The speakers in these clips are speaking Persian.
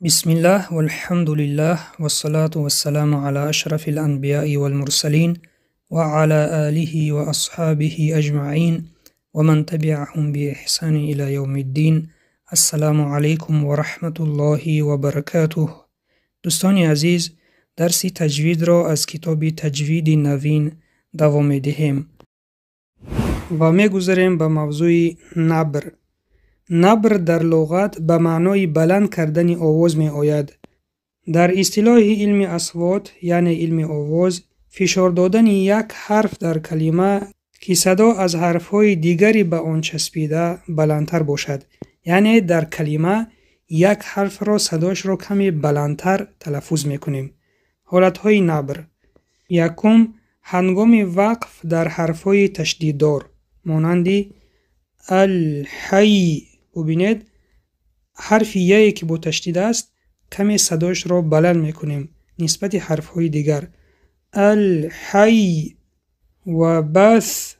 بسم الله والحمد لله والصلاة والسلام على أشرف الأنبياء والمرسلين وعلى آله وأصحابه أجمعين ومن تبعهم بإحسان إلى يوم الدين. السلام عليكم ورحمة الله وبركاته. دوستان عزیز، درسی تجوید را از کتاب تجوید نوین دوام دهیم و می گذاریم به موضوع نبر. نبر در لغت به معنای بلند کردن آواز می آید. در اصطلاح علم اصوات یعنی علم آواز، فشار دادن یک حرف در کلمه که صدا از حرفهای دیگری به آن چسبیده بلندتر باشد. یعنی در کلمه یک حرف را صداش را کمی بلندتر تلفظ می کنیم. حالتهای نبر: یکم، هنگام وقف در حرفهای تشدیددار مانندی الحی. ببینید حرف یایی که با تشدید است کمی صداش را بلند میکنیم نسبت حرفهای دیگر. الحی. و بث،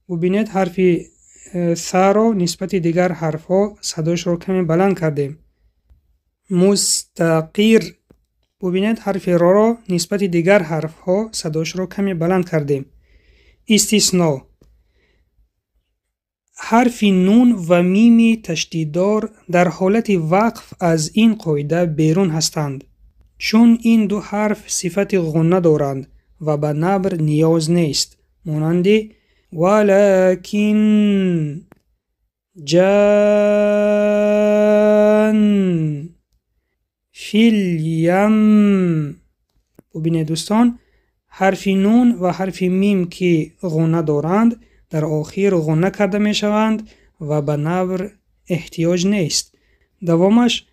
ببینید حرف ث را نسبت دیگر حرفها صداش را کمی بلند کردیم. مستقیر، ببینید حرف را نسبت دیگر حرفها صداش را کمی بلند کردیم. استثناء: حرف نون و میم تشدیددار در حالت وقف از این قاعده بیرون هستند، چون این دو حرف صفت غنه دارند و به نبر نیاز نیست، مانند ولکن، جان، فیلیم. ببینید دوستان، حرف نون و حرف میم که غنه دارند در آخر غنه کرده می شوند و به نبر احتیاج نیست. دوامش،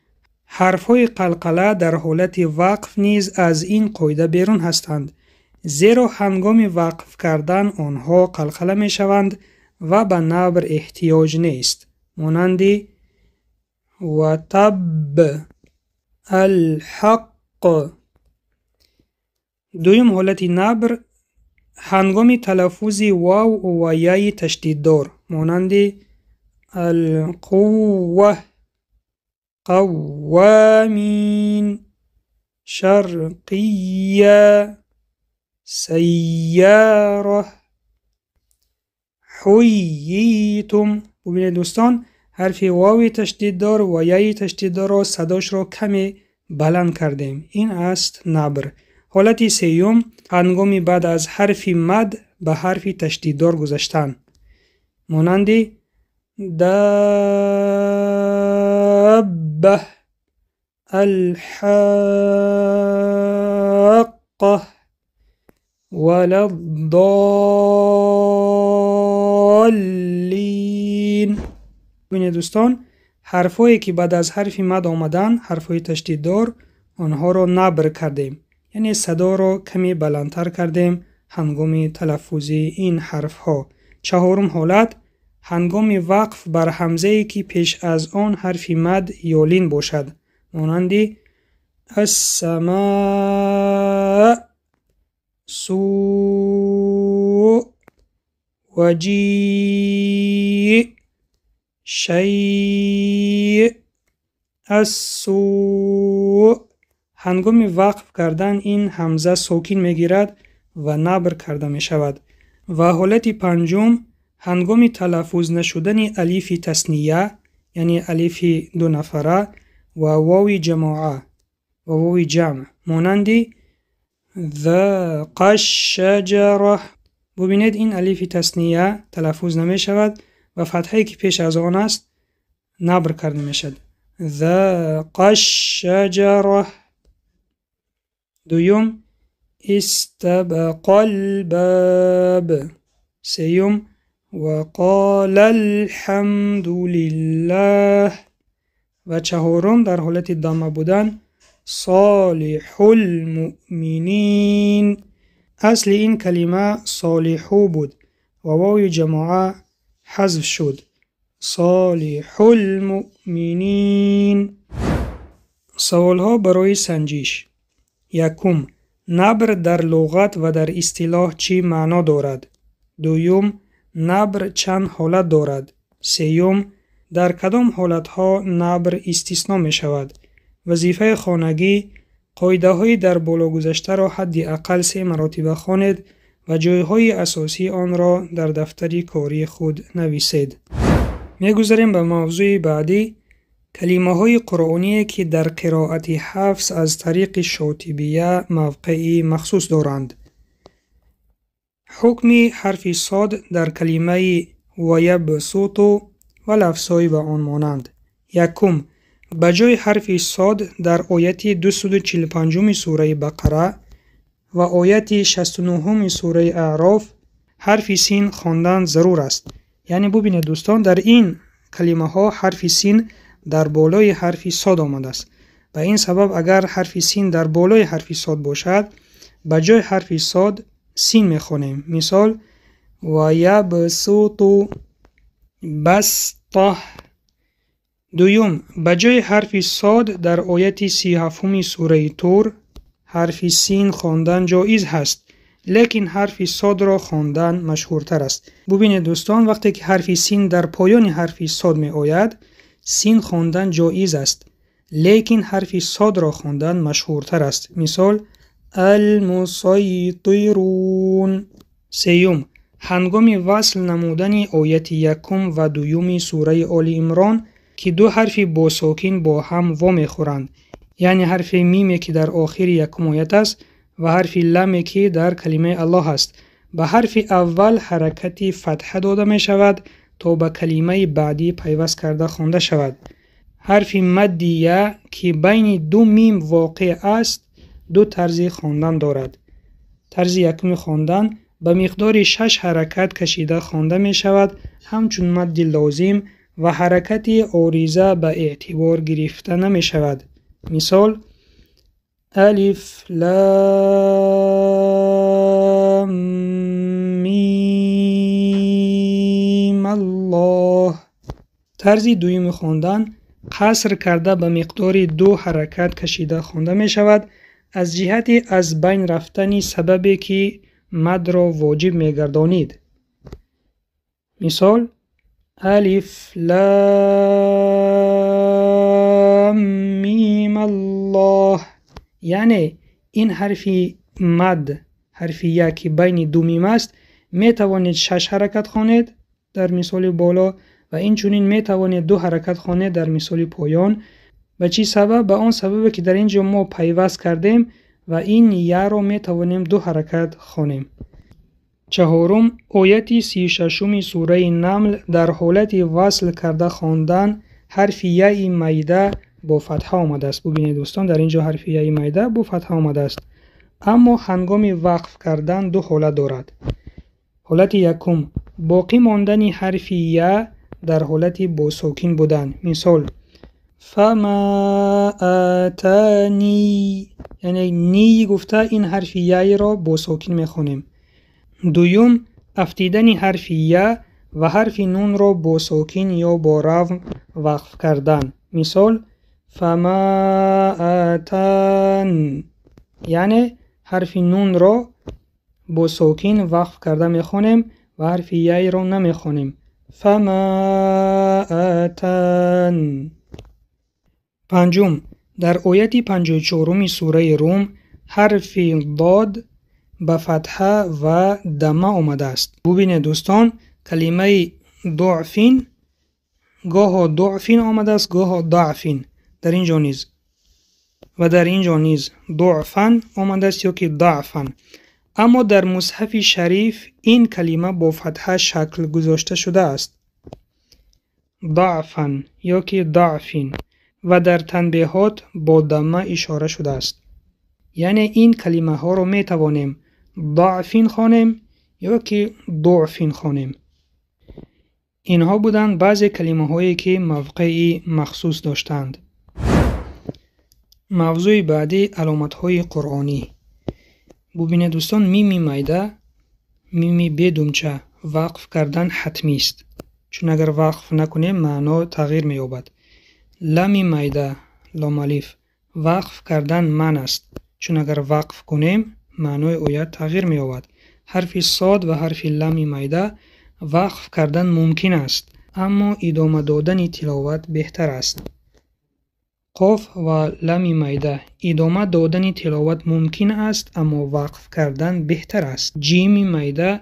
حرفهای قلقله در حالت وقف نیز از این قاعده بیرون هستند، زیرا هنگام وقف کردن آنها قلقله می شوند و به نبر احتیاج نیست، مانند و تب الحق. دویم حالت نبر هنگام تلفظ واو و یای تشدیددار مانند القوه، قوامین، شرقیه، سیاره، حییتم. ببینید دوستان، حرف واو تشدیددار و یای تشدیددار را صداش را کمی بلند کردیم. این است نبر. حالت سیوم، هنگامی بعد از حرف مد به حرف تشدیددار گذاشتن مانند دابه، الحاقه، وللضالین. ببینید دوستان، حرفایی که بعد از حرف مد آمدن، حرفای تشدیددار، آنها را نبر کردیم، یعنی صدا را کمی بلندتر کردیم هنگام تلفظ این حرف ها. چهارم حالت، هنگام وقف بر همزه‌ای که پیش از آن حرف مد یا لین باشد مانند السماء، سوء، وجیع، شیء، السوء. هنگام وقف کردن این همزه ساکن میگیرد و نبر کرده می شود. و حالت پنجم، هنگام تلفظ نشدن الیف تثنیه یعنی الیف دو نفره و واو جماعه و واو جمع مانند ذاق الشجره. ببینید این الیف تثنیه تلفظ نمی شود و فتحه‌ای که پیش از آن است نبر کرده می شود. ذاق الشجره. دویم، استبق الباب. سیوم، وقال الحمد لله. و چهارم در حالت ضمه بودن صالح المؤمنین. اصل این کلمه صالحو بود و واو جماعه حذف شد، صالح المؤمنین. سوال ها برای سنجش: یکم، نبر در لغت و در اصطلاح چی معنا دارد؟ دویم، نبر چند حالت دارد؟ سیوم، در کدام حالت ها نبر استثناء می شود؟ وظیفه خانگی قاعده های در بالا گذشته را حداقل 3 مراتب خوانید و جایهای اساسی آن را در دفتر کاری خود نویسید. میگذاریم به موضوع بعدی، کلمه های قرآنی که در قرائت حفظ از طریق شاطبیه موقعی مخصوص دارند. حکم حرف صاد در کلمه ویبسط و لفظهای به آن مانند. یکم، بجای حرف صاد در آیت 245 سوره بقره و آیت 69 سوره اعراف حرف سین خواندن ضرور است. یعنی ببینید دوستان، در این کلمه ها حرف سین در بالای حرف صاد آمده است. به این سبب اگر حرف سین در بالای حرف صاد باشد، بجای حرف صاد سین میخونیم. مثال و یبسط بسطه. دویم، بجای حرف صاد در آیت 37 سوره طور حرف سین خواندن جایز هست، لیکن حرف صاد را خواندن مشهورتر است. ببینید دوستان، وقتی که حرف سین در پایان حرف صاد می آید، سین خواندن جایز است، لیکن حرف صاد را خواندن مشهورتر است. مثال المسیطرون. سیوم، هنگام وصل نمودن آیت 1 و 2 سوره آل عمران که دو حرف با ساکن با هم وا میخورند، یعنی حرف میمی که در آخر 1 آیت است و حرف لمی که در کلمه الله است، به حرف اول حرکت فتحه داده می شود تا به کلمه بعدی پیوست کرده خوانده شود. حرف مدیه که بین 2 میم واقع است 2 طرز خواندن دارد. طرز یکم خواندن به مقدار 6 حرکت کشیده خوانده می شود، همچون مد لازم و حرکت عارضه به اعتبار گرفته نمی شود. مثال الف لام میم الله. طرز دوم خواندن قصر کرده به مقدار 2 حرکت کشیده خوانده می شود، از جهت از بین رفتن سببی که مد را واجب می گردانید. مثال الف لام میم الله. یعنی این حرف مد، حرف یک که بین 2 میم است، می توانید 6 حرکت خوانید در مثال بالا و این چونین می توانید 2 حرکت خوانید در مثال پایان. به چی سبب؟ به آن سبب که در اینجا ما پیوست کردیم و این یا را می توانیم 2 حرکت خوانیم. چهارم، آیت 36 سوره نمل در حالت وصل کرده خواندن حرف ی میده با فتحه آمده است. ببینید دوستان، در اینجا حرف ی میده با فتحه آمده است، اما هنگام وقف کردن 2 حالت دارد. حالت یکم، باقی ماندن حرف ی در حالت با ساکن بودن. مثال فما آتانی، یعنی نی گفته این حرف ی را با ساکن میخونیم. دوم، افتیدن حرف ی و حرف نون را با ساکن یا با رفع وقف کردن. مثال فما آتان، یعنی حرف نون را با ساکن وقف کرده میخونیم و حرف ی را نمیخونیم. فما آتان. پنجم، در آیت 54 سوره روم حرف ضاد به فتحه و دمه آمده است. ببینید دوستان، کلمه ضعفین گاه ضعفین آمده است، گاه ضعفین در اینجا نیز و در اینجا نیز ضعفن آمده است یا که ضعفن. اما در مصحف شریف این کلمه با فتحه شکل گذاشته شده است، ضعفن یا که ضعفین، و در تنبیهات با دمه اشاره شده است. یعنی این کلمه ها رو می توانیم ضعفین خوانیم یا که ضعفین خوانیم. اینها بودند بعضی کلمه هایی که موقعی مخصوص داشتند. موضوع بعدی علامت های قرآنی. ببینید دوستان، میمی میده، میمی بدومچه وقف کردن حتمی است، چون اگر وقف نکنیم معنا تغییر می یابد. لام میده، لام الف وقف کردن من است، چون اگر وقف کنیم معنای آیت تغییر می یابد. حرف صاد و حرف لام میده وقف کردن ممکن است، اما ادامه دادن تلاوت بهتر است. قاف و لام مایده ادامه دادن تلاوت ممکن است اما وقف کردن بهتر است. جیم مایده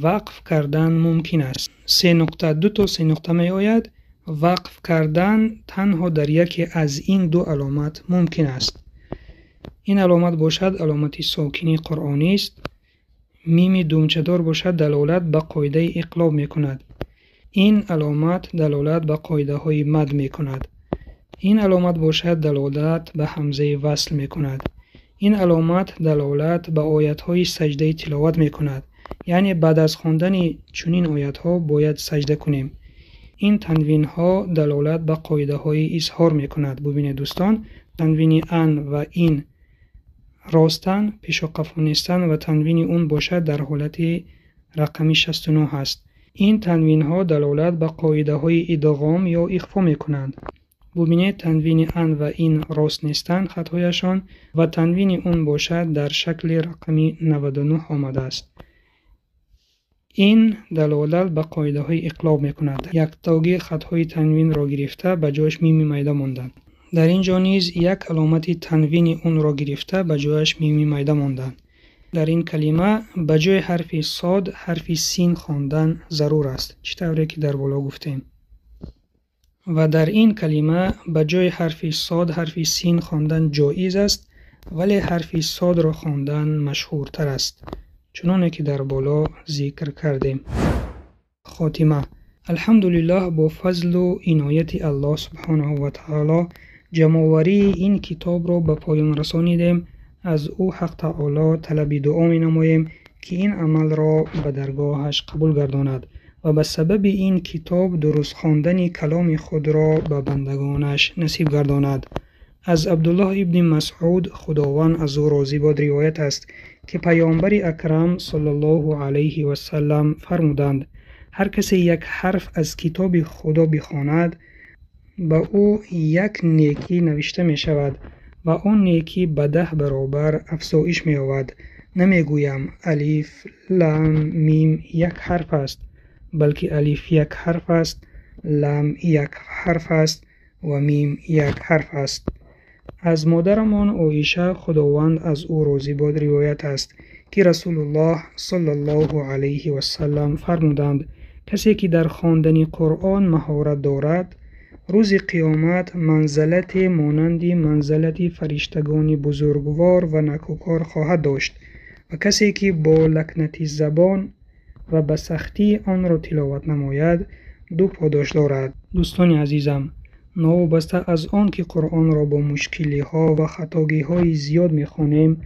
وقف کردن ممکن است. 3.2 تا 3 می آید. وقف کردن تنها در یکی از این دو علامت ممکن است. این علامت باشد علامت ساکنی قرآنی است. میم دومچه‌دار باشد دلالت به قاعده اقلاب می کند. این علامت دلالت به قاعده های مد می کند. این علامت باشد دلالت به همزه وصل می کند. این علامت دلالت به آیت های سجده تلاوت می کند. یعنی بعد از خواندن چنین آیت ها باید سجده کنیم. این تنوین ها دلالت به قاعده های اظهار می کند. ببینید دوستان، تنوین ان و این راستن پیش قفا نیستن و تنوین اون باشد در حالت رقمی 69 هست. این تنوین ها دلالت به قاعده های ادغام یا اخفا می کنند. ببینید تنوین ان و این راست نیستن خطایشان و تنوین اون باشد در شکل رقمی 99 آمده است. این دلالت به قاعده های اقلاب می کند. یک تاگی خطهای تنوین را گرفته به جایش میم مایده ماندن. در اینجا نیز یک علامت تنوین اون را گرفته به جایش میم مایده ماندن. در این کلمه به جای حرف صاد حرف سین خواندن ضرور است، چطوری که در بالا گفتیم. و در این کلمه به جای حرف صاد حرف سین خواندن جایز است، ولی حرف صاد را خواندن مشهورتر است، چنانه که در بالا ذکر کردیم. خاتمه. الحمدلله با فضل و عنایت الله سبحانه و تعالی جمع‌آوری این کتاب را به پایان رسانیدیم. از او حق تعالی طلب دعا می نماییم که این عمل را به درگاهش قبول گرداند و به سبب این کتاب درست خواندن کلام خود را به بندگانش نصیب گرداند. از عبدالله ابن مسعود خداوند از او راضی باد روایت است که پیامبر اکرم صلی الله علیه و سلم فرمودند: هر کسی یک حرف از کتاب خدا بخواند به او یک نیکی نوشته می شود و آن نیکی به 10 برابر افزایش می یابد. نمی گویم الف لام میم یک حرف است، بلکه الف یک حرف است، لام یک حرف است و میم یک حرف است. از مادرمان عایشه خداوند از او راضی باد روایت است که رسول الله صلی الله علیه و سلم فرمودند: کسی که در خواندن قرآن مهارت دارد روز قیامت منزلت مانند منزلت فرشتگان بزرگوار و نکوکار خواهد داشت و کسی که با لکنت زبان و به سختی آن را تلاوت نماید 2 پاداش دارد. دوستان عزیزم، نوابسته از آن که قرآن را با مشکلی ها و خطاگی های زیاد می خوانیم،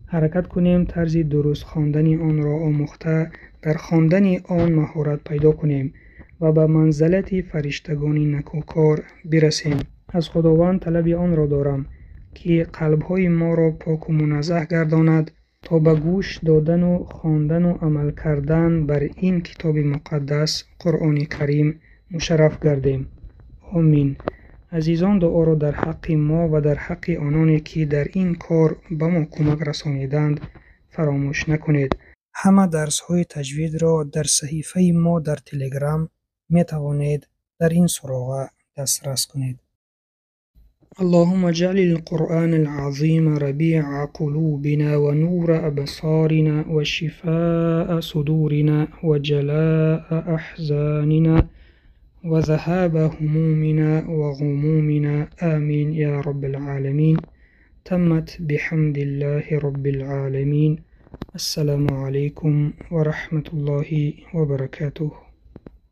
حرکت کنیم طرز درست خواندن آن را آموخته در خواندن آن مهارت پیدا کنیم و به منزلت فرشتگان نکوکار برسیم. از خداوند طلب آن را دارم که قلب‌های ما را پاک و منزه گرداند تا به گوش دادن و خواندن و عمل کردن بر این کتاب مقدس قرآن کریم مشرف گردیم. آمین. عزیزان، دعا را در حق ما و در حق آنانی که در این کار به ما کمک رسانیدند فراموش نکنید. همه درس های تجوید را در صحیفه ما در تلگرام می توانید در این سراغ دسترس کنید. اللهم اجعل القرآن العظيم ربيع قلوبنا ونور أبصارنا وشفاء صدورنا وجلاء أحزاننا وذهاب همومنا وغمومنا آمين يا رب العالمين. تمت بحمد الله رب العالمين. السلام عليكم ورحمة الله وبركاته.